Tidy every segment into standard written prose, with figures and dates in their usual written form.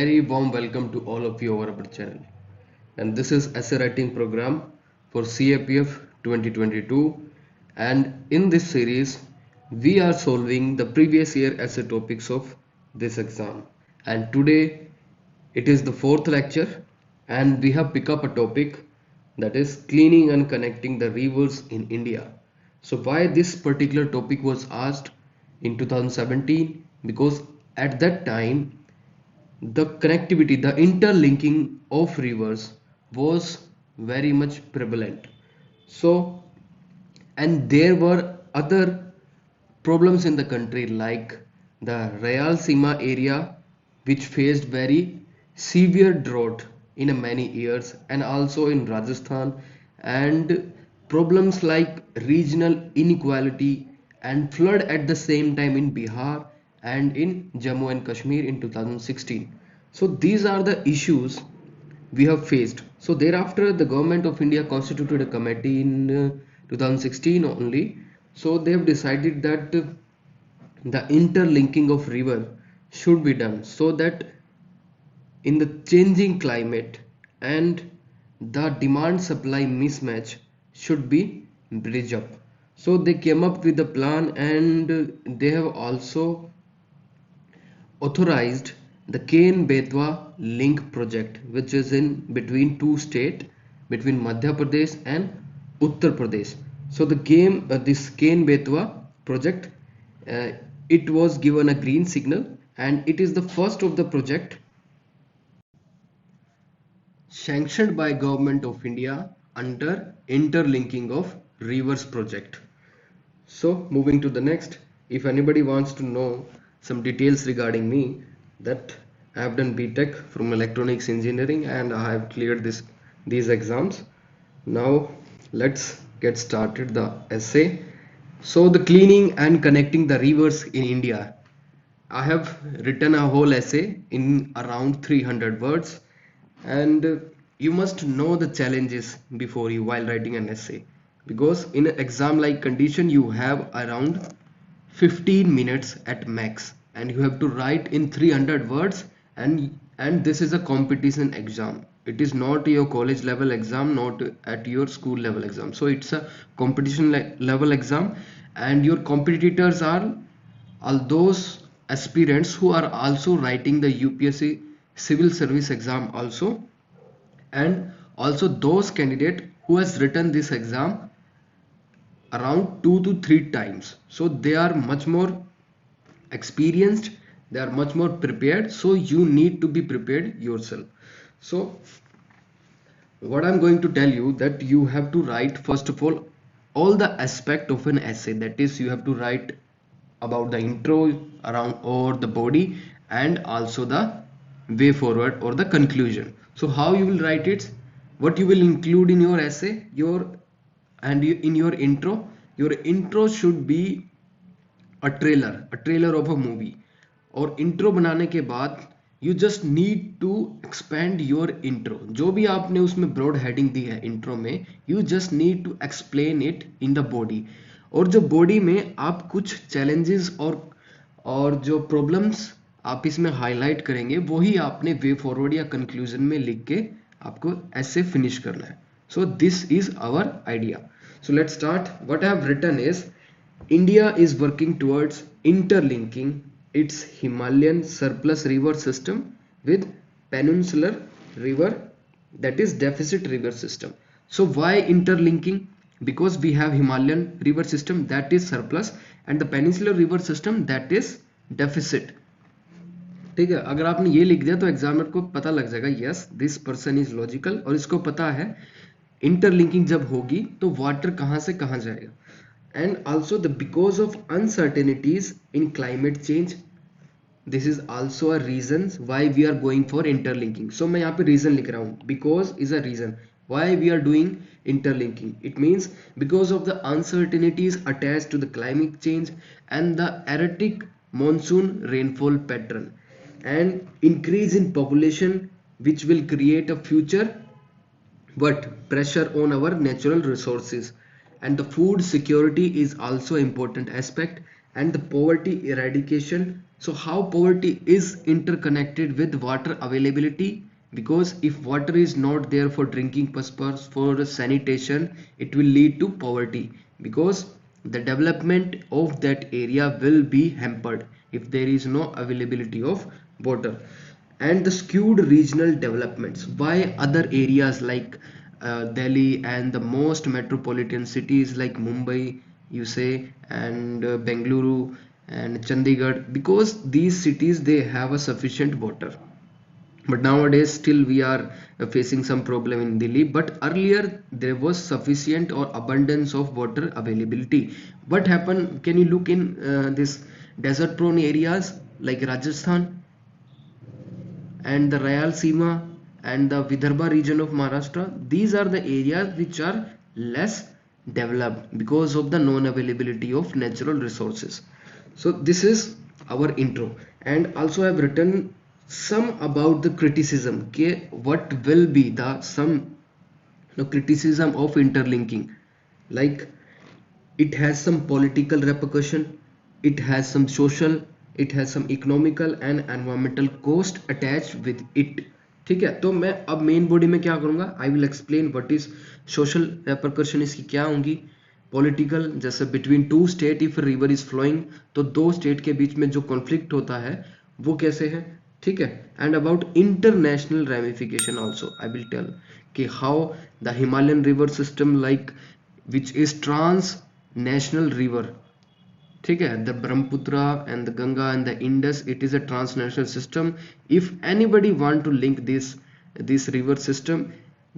very warm welcome to all of you over our channel. And this is essay writing program for CAPF 2022. And in this series, we are solving the previous year essay topics of this exam. And today it is the fourth lecture, and we have picked up a topic that is cleaning and connecting the rivers in India. So why this particular topic was asked in 2017? Because at that time the connectivity, the interlinking of rivers was very much prevalent. So, and there were other problems in the country like the Rayalaseema area, which faced very severe drought in many years, and also in Rajasthan, and problems like regional inequality and flood at the same time in Bihar and in Jammu and Kashmir in 2016. So these are the issues we have faced. So thereafter the government of India constituted a committee in 2016 only. So they have decided that the interlinking of river should be done so that in the changing climate and the demand supply mismatch should be bridged up. So they came up with a plan, and they have also authorized the Ken Betwa link project, which is in between two states, between Madhya Pradesh and Uttar Pradesh. So this Ken Betwa project, uh, it was given a green signal, and it is the first of the project sanctioned by Government of India under interlinking of rivers project. So moving to the next, if anybody wants to know some details regarding me, that I have done BTech from electronics engineering and I have cleared these exams. Now let's get started the essay. So the cleaning and connecting the rivers in India. I have written a whole essay in around 300 words, and you must know the challenges before you while writing an essay, because in an exam like condition you have around 15 minutes at max, and you have to write in 300 words, and this is a competition exam. It is not your college level exam, not at your school level exam. So it's a competition level exam, and your competitors are all those aspirants who are also writing the UPSC civil service exam also, and also those candidate who has written this exam around 2 to 3 times. So they are much more experienced, they are much more prepared. So you need to be prepared yourself. So what I'm going to tell you, that you have to write first of all the aspect of an essay. That is, you have to write about the intro around or the body, and also the way forward or the conclusion. So how you will write it, what you will include in your essay, in your intro should be a trailer of a movie. और intro बनाने के बाद you just need to expand your intro. जो भी आपने उसमें broad heading दी है intro में, you just need to explain it in the body. और जो बॉडी में आप कुछ चैलेंजेस और जो प्रॉब्लम्स आप इसमें हाईलाइट करेंगे, वही आपने वे फॉरवर्ड या कंक्लूजन में लिख के आपको ऐसे फिनिश करना है. So this is our idea. So let's start. What I have written is India is working towards interlinking its Himalayan surplus river system with peninsular river, that is deficit river system. So why interlinking? Because we have Himalayan river system that is surplus and the peninsular river system that is deficit. ठीक है, अगर आपने ये लिख दिया तो examiner को पता लग जाएगा yes this person is logical, और इसको पता है इंटरलिंकिंग जब होगी तो वाटर कहाँ से कहाँ जाएगा. And also because of uncertainties in climate change, this is also a reason why we are going for interlinking. So मैं यहाँ पे reason लिख रहा हूँ. Because is a reason why we are doing interlinking. It means because of the uncertainties attached to the climate change and the erratic monsoon rainfall pattern and increase in population, which will create a future pressure on our natural resources. And the food security is also important aspect, and the poverty eradication So how poverty is interconnected with water availability? Because if water is not there for drinking purpose, for sanitation, it will lead to poverty, because the development of that area will be hampered if there is no availability of water. And the skewed regional developments, why other areas like Delhi and the most metropolitan cities like Mumbai, you say, and Bengaluru and Chandigarh, because these cities they have a sufficient water. But nowadays still we are facing some problem in Delhi, but earlier there was sufficient or abundance of water availability. What happened? Can you look in this desert prone areas like Rajasthan and the Rayalaseema and the Vidarbha region of Maharashtra? These are the areas which are less developed because of the non-availability of natural resources. So this is our intro, and also I have written some about the criticism. Okay, what will be the some criticism of interlinking? Like, it has some political repercussion, it has some social, it has some economical and environmental cost attached with it. ठीक है, तो मैं अब main body में क्या करूंगा, I will explain what is social repercussion, इसकी क्या होंगी, पॉलिटिकल, जैसे between two state if river is flowing, तो दो स्टेट के बीच में जो कॉन्फ्लिक्ट होता है वो कैसे है, ठीक है, and about international ramification also I will tell कि how the Himalayan river system like which is transnational river, ठीक है, the Brahmaputra and the Ganga and the Indus, it is a transnational system. If anybody want to link this river system,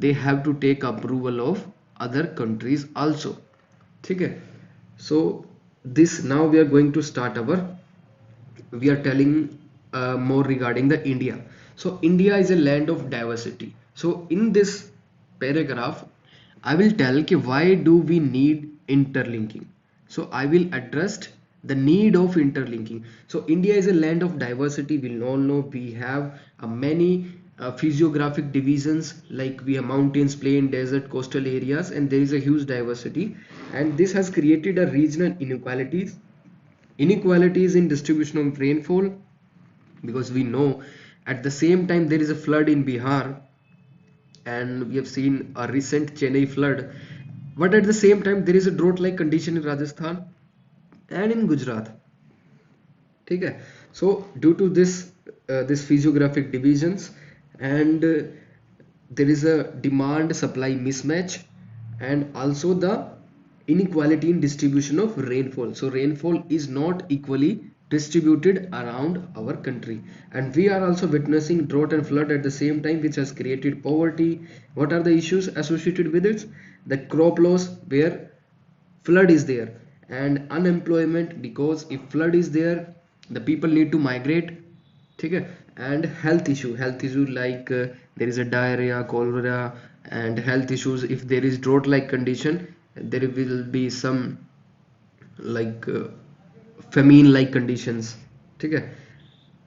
they have to take approval of other countries also. ठीक है, so this now we are going to start our, we are telling more regarding the India. So India is a land of diversity. So in this paragraph I will tell कि why do we need interlinking. So I will address the need of interlinking. So India is a land of diversity. We all know we have many physiographic divisions, like we have mountains, plain, desert, coastal areas, and there is a huge diversity, and this has created a regional inequalities in distribution of rainfall, because we know at the same time there is a flood in Bihar, and we have seen a recent Chennai flood, but at the same time there is a drought like condition in Rajasthan and in Gujarat. ठीक है, so due to this physiographic divisions, and there is a demand supply mismatch, and also the inequality in distribution of rainfall. So rainfall is not equally distributed around our country, and we are also witnessing drought and flood at the same time, which has created poverty. What are the issues associated with it? The crop loss where flood is there, and unemployment, because if flood is there the people need to migrate, ठीक है, and health issue like there is a diarrhea, cholera, and health issues. If there is drought like condition, there will be some like famine like conditions, ठीक है.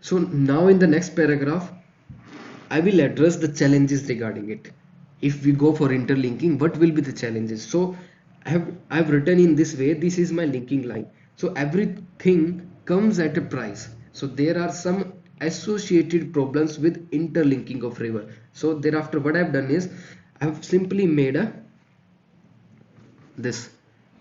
So now in the next paragraph I will address the challenges regarding it. If we go for interlinking, what will be the challenges? So I've written in this way, this is my linking line. So everything comes at a price, so there are some associated problems with interlinking of river. So thereafter what I've done is I've simply made this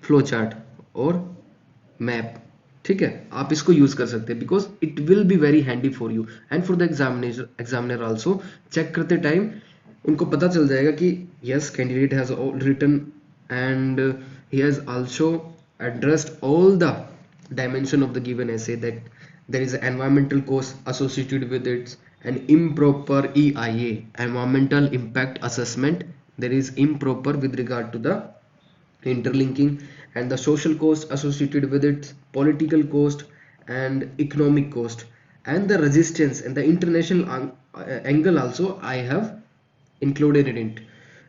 flow chart or map, ठीक है, आप इसको use कर सकते हैं, because it will be very handy for you and for the examiner also. Check करते time उनको पता चल जाएगा कि yes, candidate has written and he has also addressed all the dimension of the given essay, that there is an environmental cost associated with it, an improper EIA, environmental impact assessment, there is improper with regard to the interlinking, and the social cost associated with it, political cost and economic cost, and the resistance and the international angle also I have included in it.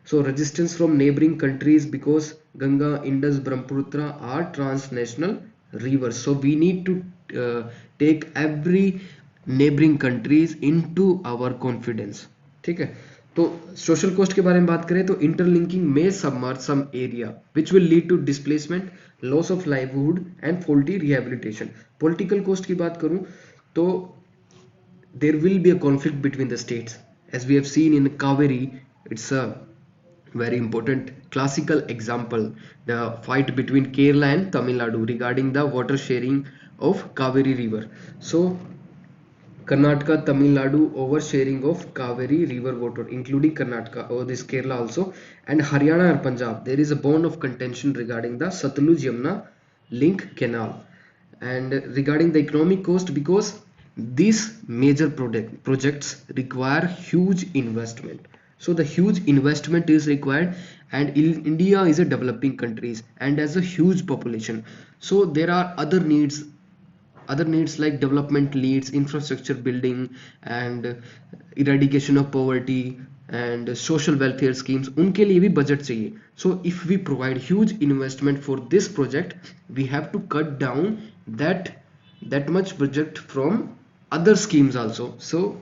So resistance from neighboring countries, because Ganga, Indus, Brahmaputra are transnational rivers, so we need to take every neighboring countries into our confidence, ठीक है. तो social coast के बारे में बात करें तो interlinking में submerge some area which will lead to displacement, loss of livelihood and faulty rehabilitation. Political cost की बात करूं तो there will be a conflict between the states, as we have seen in Kaveri. It's a very important classical example, the fight between Kerala and Tamil Nadu regarding the water sharing of Kaveri river. So Karnataka, Tamil Nadu oversharing of Kaveri river water, including Karnataka or this Kerala also, and Haryana and Punjab. There is a bone of contention regarding the Satluj Yamuna link canal, and regarding the economic cost, because these major projects require huge investment. So the huge investment is required, and India is a developing countries and has a huge population. So there are other needs like development needs, infrastructure building, and eradication of poverty and social welfare schemes. उनके लिए भी budget चाहिए. So if we provide huge investment for this project, we have to cut down that much budget from other schemes also. So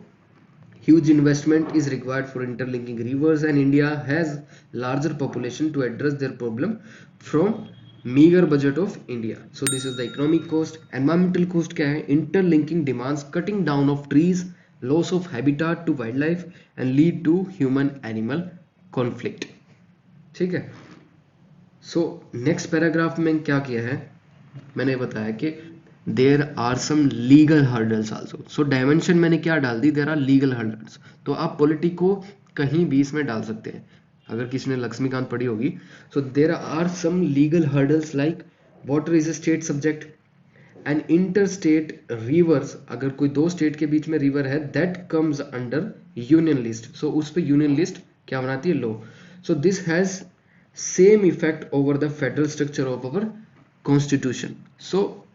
huge investment is required for interlinking rivers, and India has larger population to address their problem from meager budget of India. So this is the economic cost. Environmental cost क्या है? Interlinking demands cutting down of trees, loss of habitat to wildlife, and lead to human animal conflict. ठीक है. So next paragraph में क्या किया है, मैंने बताया कि there are some legal hurdles also. So dimension मैंने क्या डाल दी, there are legal hurdles. तो आप पॉलिटी को कहीं भी इसमें डाल सकते हैं, अगर किसी ने लक्ष्मीकांत पढ़ी होगी. So there are some legal hurdles like water is a state subject and interstate rivers. अगर कोई दो स्टेट के बीच में रिवर है, that comes under union list. So उस पे union list क्या बनाती है, law. So this has same effect over the federal structure of our constitution. So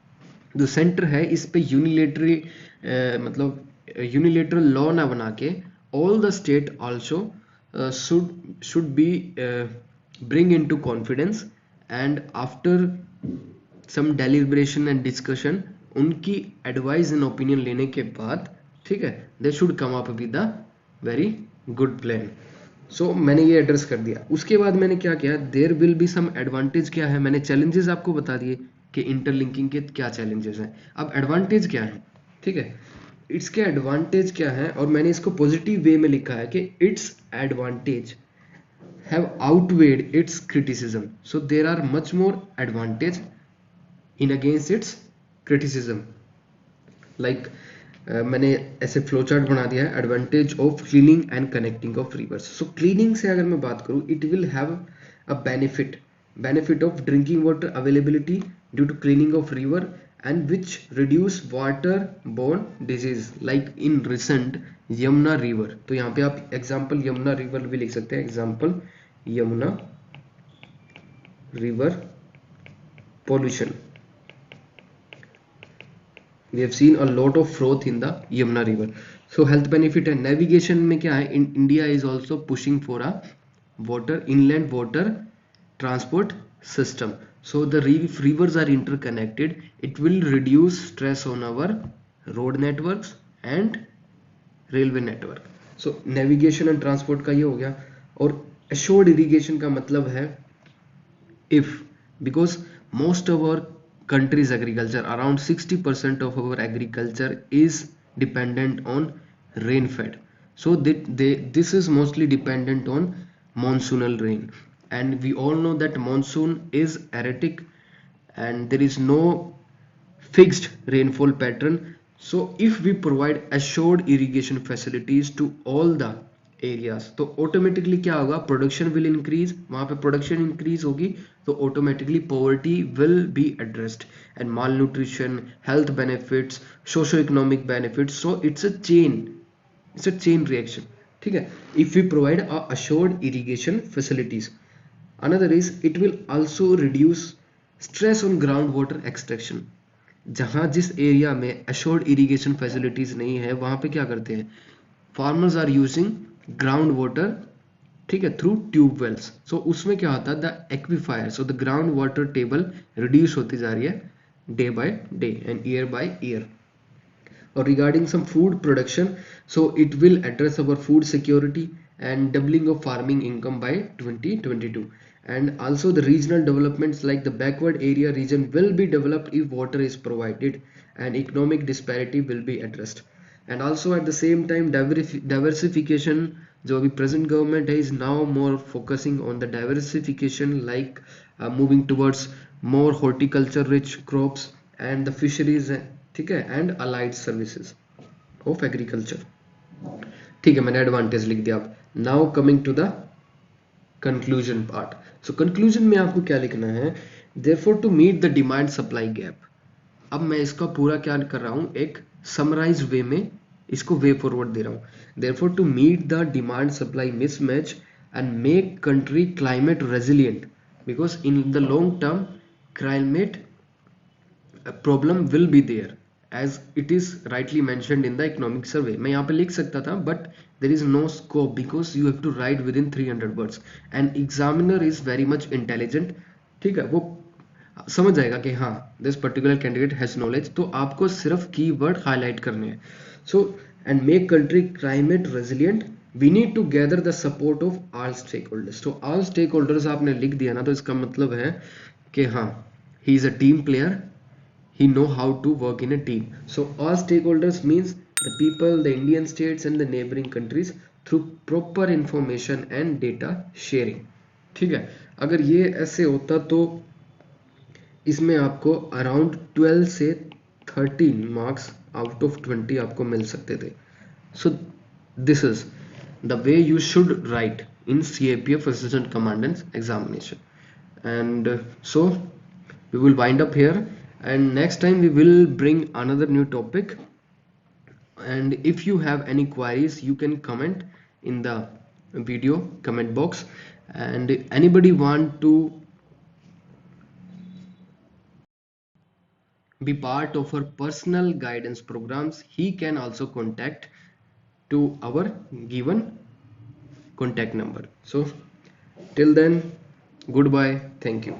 जो सेंटर है इस पे यूनिलेटरी मतलब यूनिलेटरल लॉ ना बना के all the state also should be bring into confidence, and after some deliberation and discussion, उनकी advice and opinion लेने के बाद, ठीक है, they should come up with the very good plan. So मैंने ये एड्रेस कर दिया. उसके बाद मैंने क्या किया, there will be some advantage. क्या है, मैंने चैलेंजेस आपको बता दिए कि इंटरलिंकिंग के क्या चैलेंजेस हैं. अब एडवांटेज क्या है, ठीक है, इसके एडवांटेज क्या है, और मैंने इसको पॉजिटिव वे में लिखा है कि it's advantage have outweighed its criticism. So there are much more advantage in against its criticism. Like मैंने ऐसे फ्लो चार्ट बना दिया है, advantage of cleaning and connecting of rivers. So cleaning से अगर मैं बात करूं, it will have a benefit of drinking water availability due to cleaning of river, and which reduce waterborne disease like in recent Yamuna river. तो यहाँ पे आप example Yamuna river भी लिख सकते हैं, example Yamuna river pollution. We have seen a lot of froth in the Yamuna river. So health benefit and navigation में क्या है, India is also pushing for a inland water transport system. So the rivers are interconnected. It will reduce stress on our road networks and railway network. So navigation and transport का ये हो गया. और assured irrigation का मतलब है if, because most of our country's agriculture, around 60% of our agriculture is dependent on rain fed. So this is mostly dependent on monsoonal rain, and we all know that monsoon is erratic and there is no fixed rainfall pattern. So if we provide assured irrigation facilities to all the areas, तो automatically क्या होगा, production will increase. वहां पे production increase होगी तो automatically poverty will be addressed, and malnutrition, health benefits, socio economic benefits. So it's a chain reaction, ठीक है, if we provide assured irrigation facilities. Another is it will also reduce stress on groundwater extraction. जहां जिस area में assured irrigation facilities नहीं है, वहां पे क्या करते हैं, farmers are using ground water, ठीक है, थ्रू ट्यूब वेल्स. सो उसमें क्या होता है, the aquifer, so the ground water table reduce होती जा रही है day by day and year by year. और regarding some food production, so it will address our food security and doubling of farming income by 2022. And also the regional developments like the backward area region will be developed if water is provided, and economic disparity will be addressed. And also at the same time diversification, जो अभी present government is now more focusing on the diversification, like moving towards more horticulture rich crops and the fisheries, ठीक है, and allied services of agriculture. ठीक है, मैंने advantage लिख दिया. अब now coming to the conclusion part. So conclusion में आपको क्या लिखना है, therefore to meet the demand supply gap. अब मैं इसका पूरा क्या कर रहा हूं, एक समराइज वे में इसको वे फॉरवर्ड दे रहा हूं. Therefore to meet the demand supply mismatch and make country climate resilient, because in the long term climate problem will be there as it is rightly mentioned in the economic survey. मैं यहाँ पे लिख सकता था but there is no scope because you have to write within 300 words and examiner is very much intelligent. ठीक है, वो समझ जाएगा कि हाँ this particular candidate has knowledge, तो आपको सिर्फ कीवर्ड हाईलाइट करने हैं. So and make country climate resilient, we need to gather the support of all stakeholders. तो all stakeholders आपने लिख दिया ना, तो इसका मतलब है कि हाँ he is a team player, he know how to work in a team. So all stakeholders means the people, the Indian states and the neighboring countries through proper information and data sharing. ठीक है, अगर ये ऐसे होता तो इसमें आपको around 12 से 13 मार्क्स आउट ऑफ 20 आपको मिल सकते थे. So this is the way you should write in CAPF Assistant Commandant's examination. And so we will wind up here, and next time we will bring another new topic. And if you have any queries, you can comment in the video comment box. And if anybody want to be part of our personal guidance programs, he can also contact to our given contact number. So till then, goodbye, thank you.